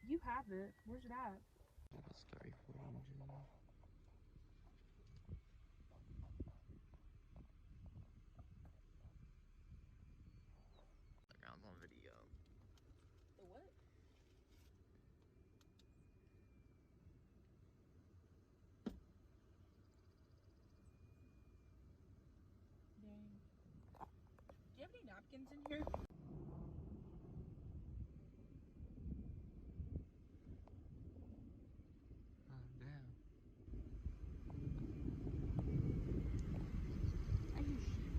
You have it. Where's it at? Story footage. Background's on video. The what? Dang. Do you have any napkins in here? Oh, damn. I use sheep.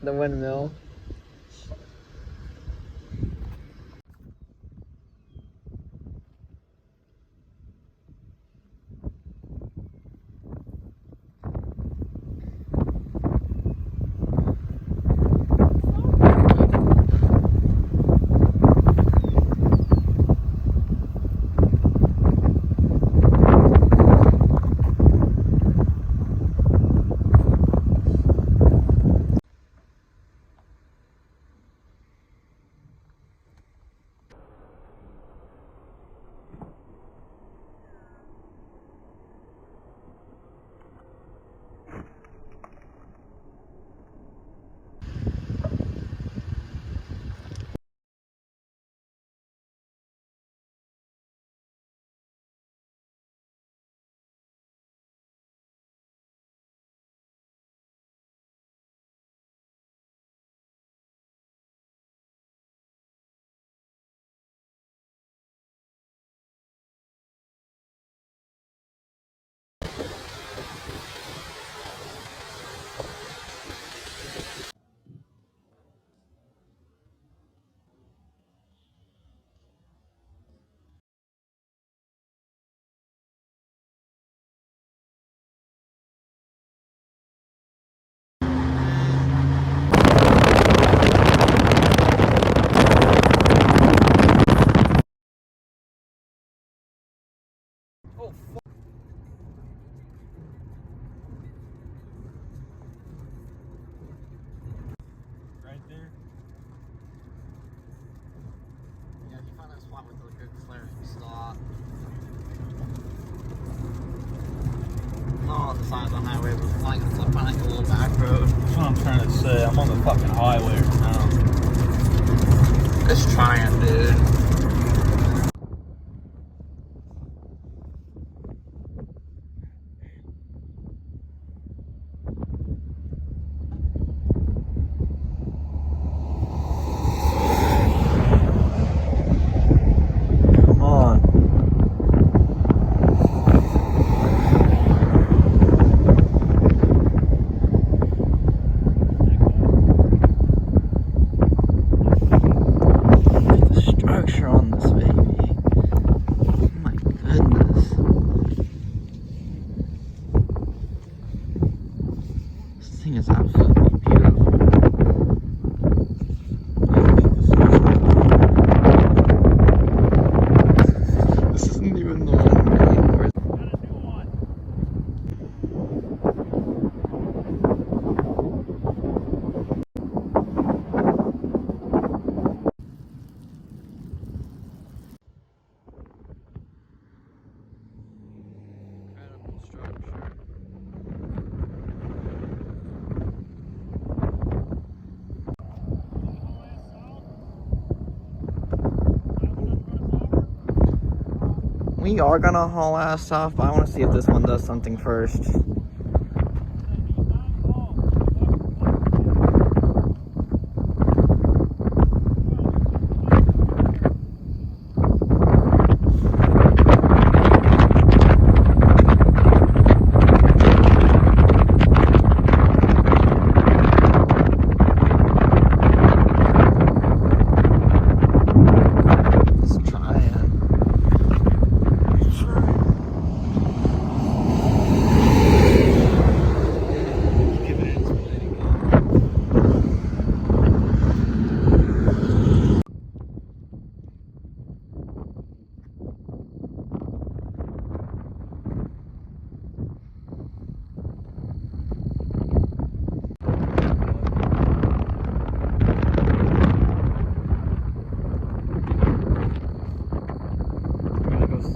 The windmill. Oh, fuck. Right there. Yeah, if you find that spot with a good flaring stop. Not on the side of the highway, but like find like a little back road. That's what I'm trying to say. I'm on the fucking highway right now. Just trying, dude. Come on. The structure on this baby. Oh my goodness. This thing is absolutely beautiful. This isn't even the one anymore. Incredible structure. we are gonna haul ass south, but I want to see if this one does something first.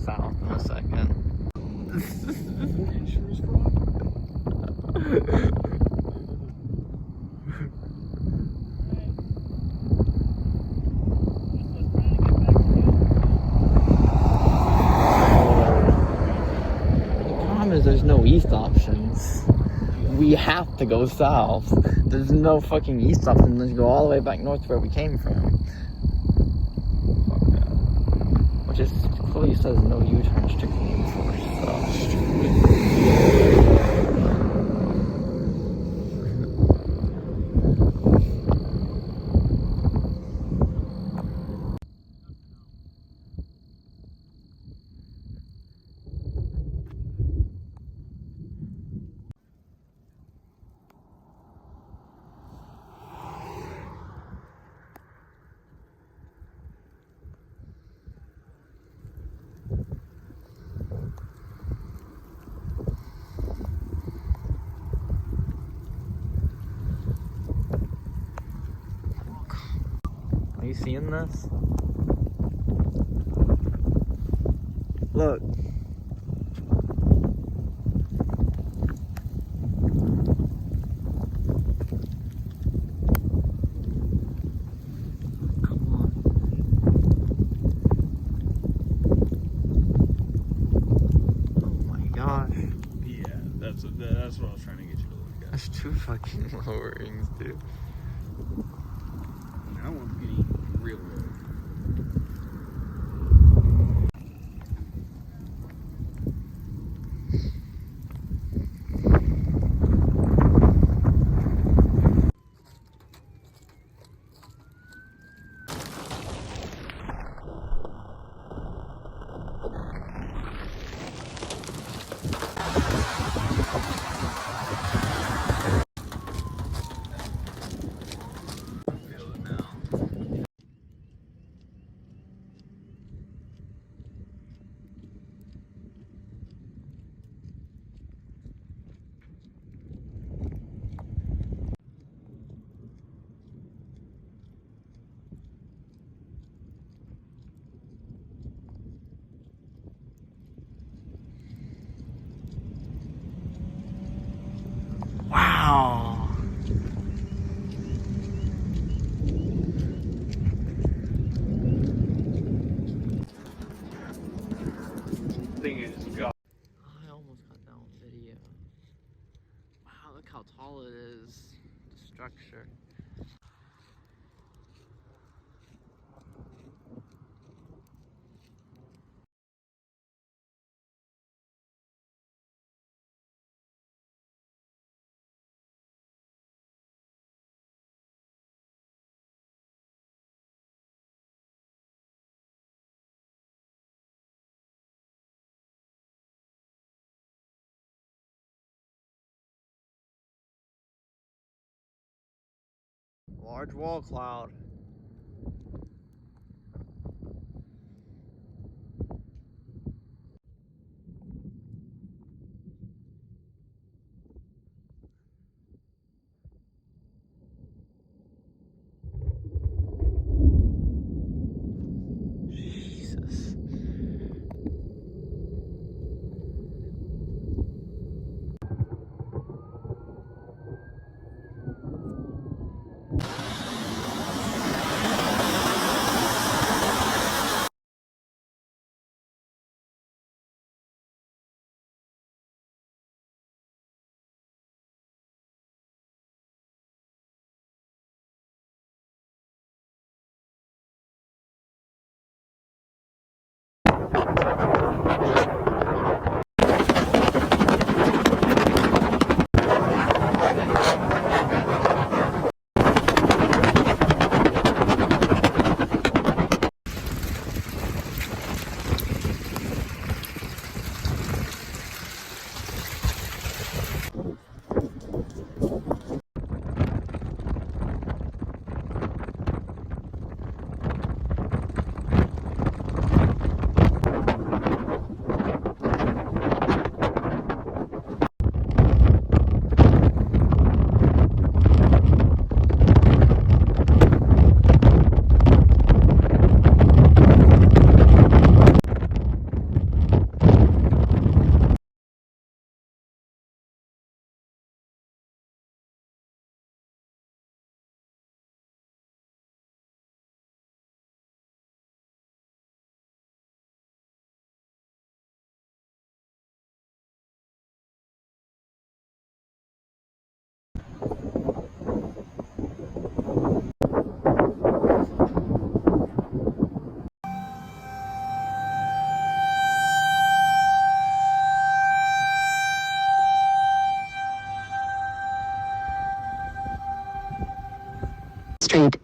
South in a second. The problem is there's no east options. We have to go south. There's no fucking east option. Let's go all the way back north to where we came from. Fuck that. Which is clearly says no U-turn, strictly enforced. Are you seeing this? Look. Come on. Oh my gosh. Yeah, that's what I was trying to get you to look at. That's two fucking lowerings, dude. That one's getting real low. Wow. Thing is, God. I almost got that on video. Wow, look how tall it is. The structure. Large wall cloud. Jesus. Street.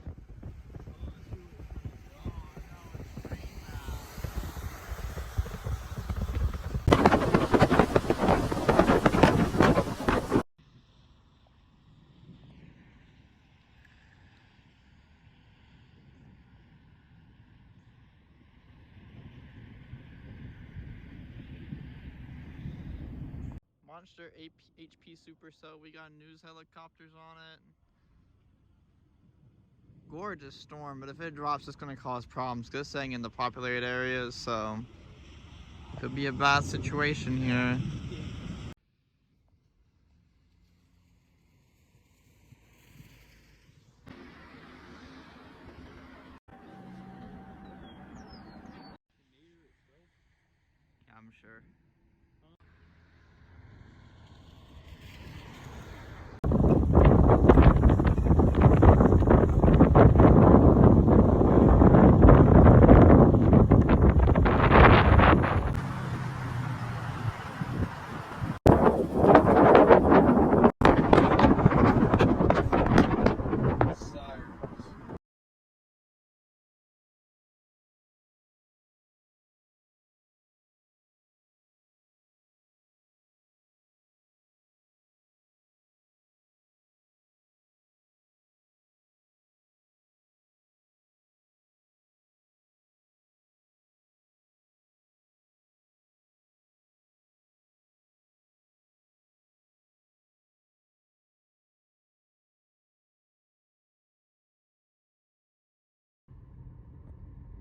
Monster HP Supercell. We got news helicopters on it. Gorgeous storm, but if it drops, it's gonna cause problems. Cause it's staying in the populated areas, so could be a bad situation here. Yeah, I'm sure.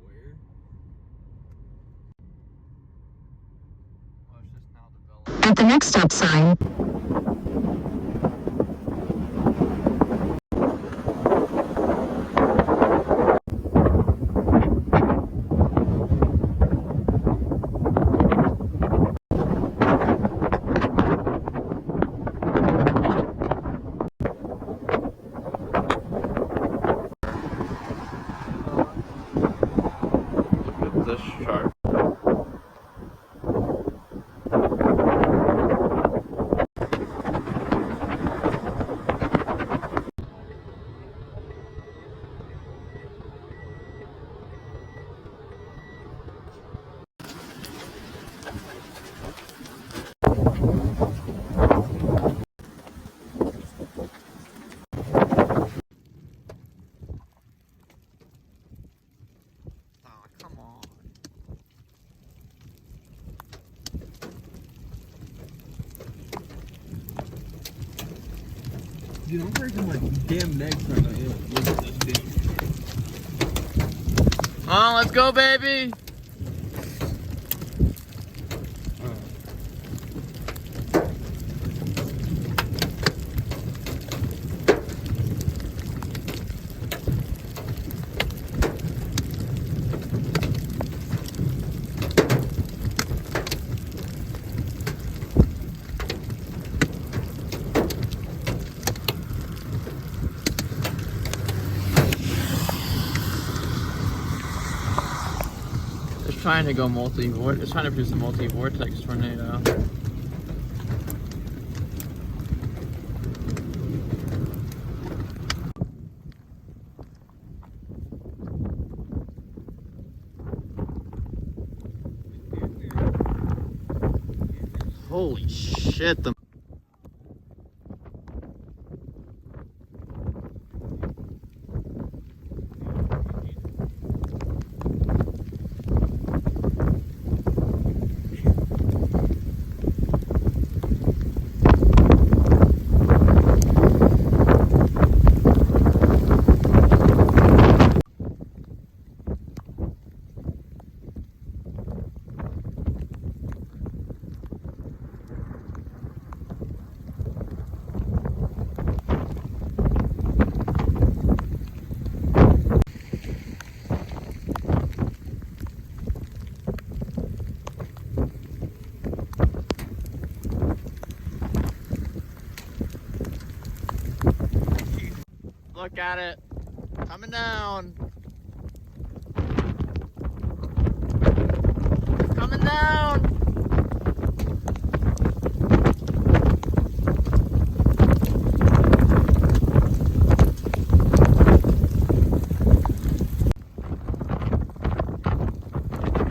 Where? Oh, it's just now developing. At the next stop sign, Look at this chart. Ah, come on. Dude, I'm breaking my damn necks right now. Yeah, look at this damn. Oh, let's go, baby. trying to go it's trying to produce a multi-vortex tornado. Holy shit, the look at it. Coming down. It's coming down.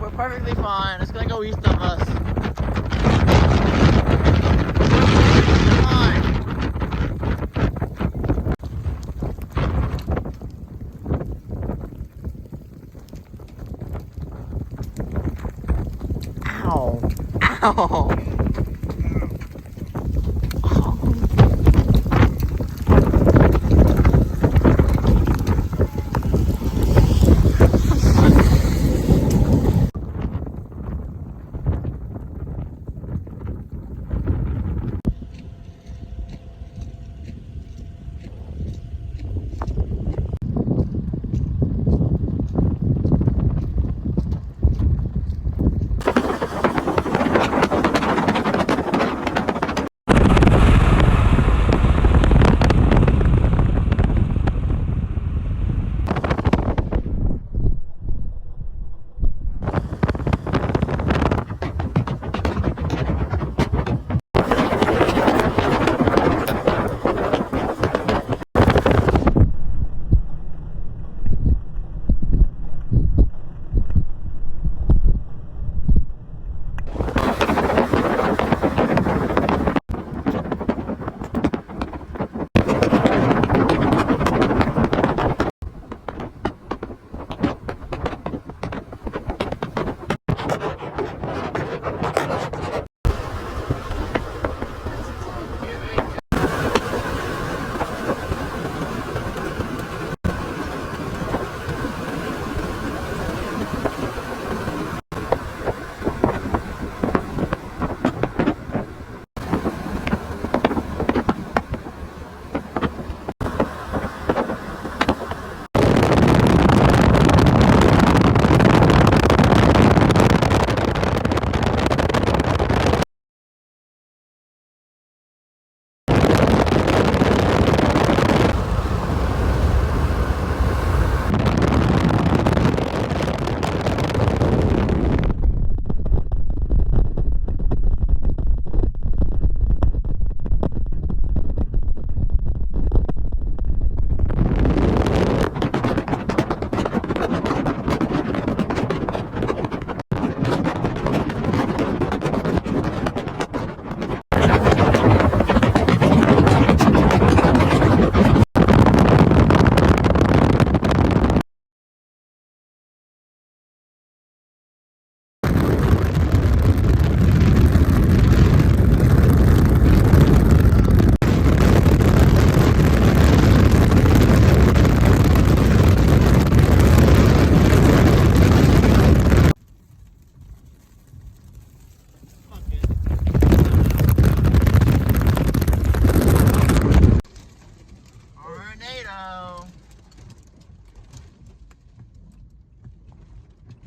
We're perfectly fine. It's gonna go east of us. Fine. Ow. Ow.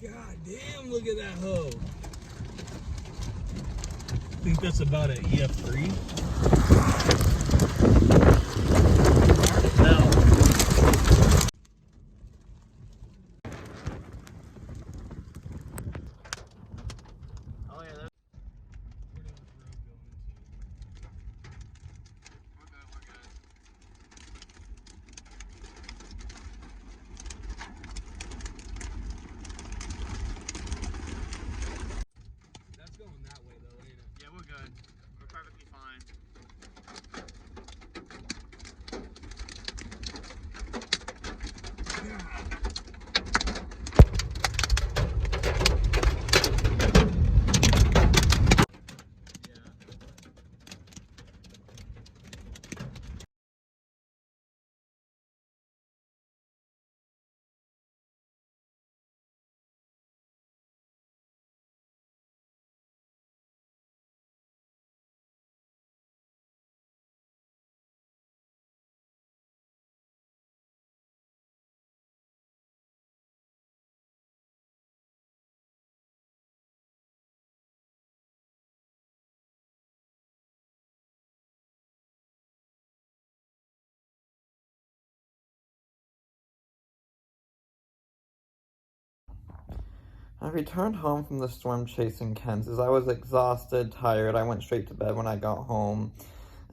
God damn, look at that hoe. I think that's about an EF3. No. I returned home from the storm chase in Kansas. I was exhausted, tired. I went straight to bed when I got home.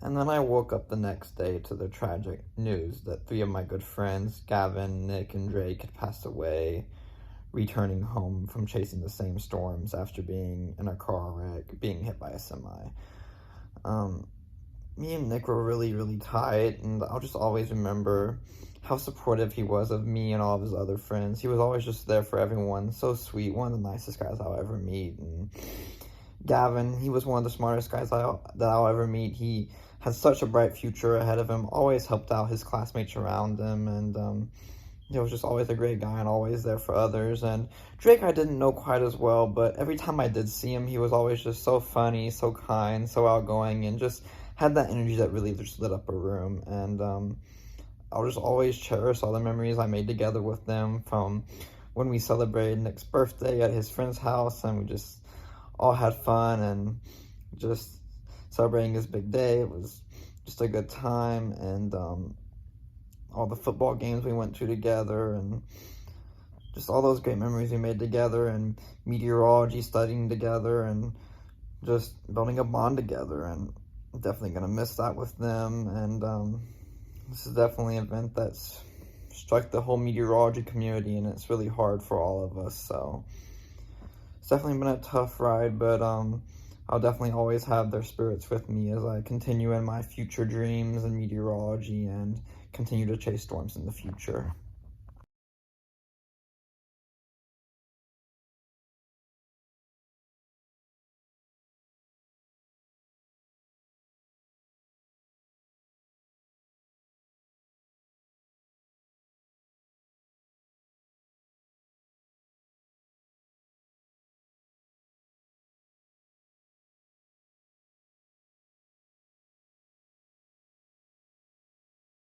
And then I woke up the next day to the tragic news that 3 of my good friends, Gavin, Nick, and Drake, had passed away, returning home from chasing the same storms after being in a car wreck, being hit by a semi. Me and Nick were really, really tight, and I'll just always remember how supportive he was of me and all of his other friends. He was always just there for everyone, so sweet, one of the nicest guys I'll ever meet. And Gavin, he was one of the smartest guys that I'll ever meet. He had such a bright future ahead of him, always helped out his classmates around him, and he was just always a great guy and always there for others. And Drake I didn't know quite as well, but every time I did see him, he was always just so funny, so kind, so outgoing, and just had that energy that really just lit up a room. And I'll just always cherish all the memories I made together with them, from when we celebrated Nick's birthday at his friend's house, and we just all had fun, and just celebrating his big day. It was just a good time, and all the football games we went to together, and just all those great memories we made together, and meteorology studying together, and just building a bond together. And I'm definitely going to miss that with them. And this is definitely an event that's struck the whole meteorology community, and it's really hard for all of us. So it's definitely been a tough ride, but I'll definitely always have their spirits with me as I continue in my future dreams in meteorology and continue to chase storms in the future.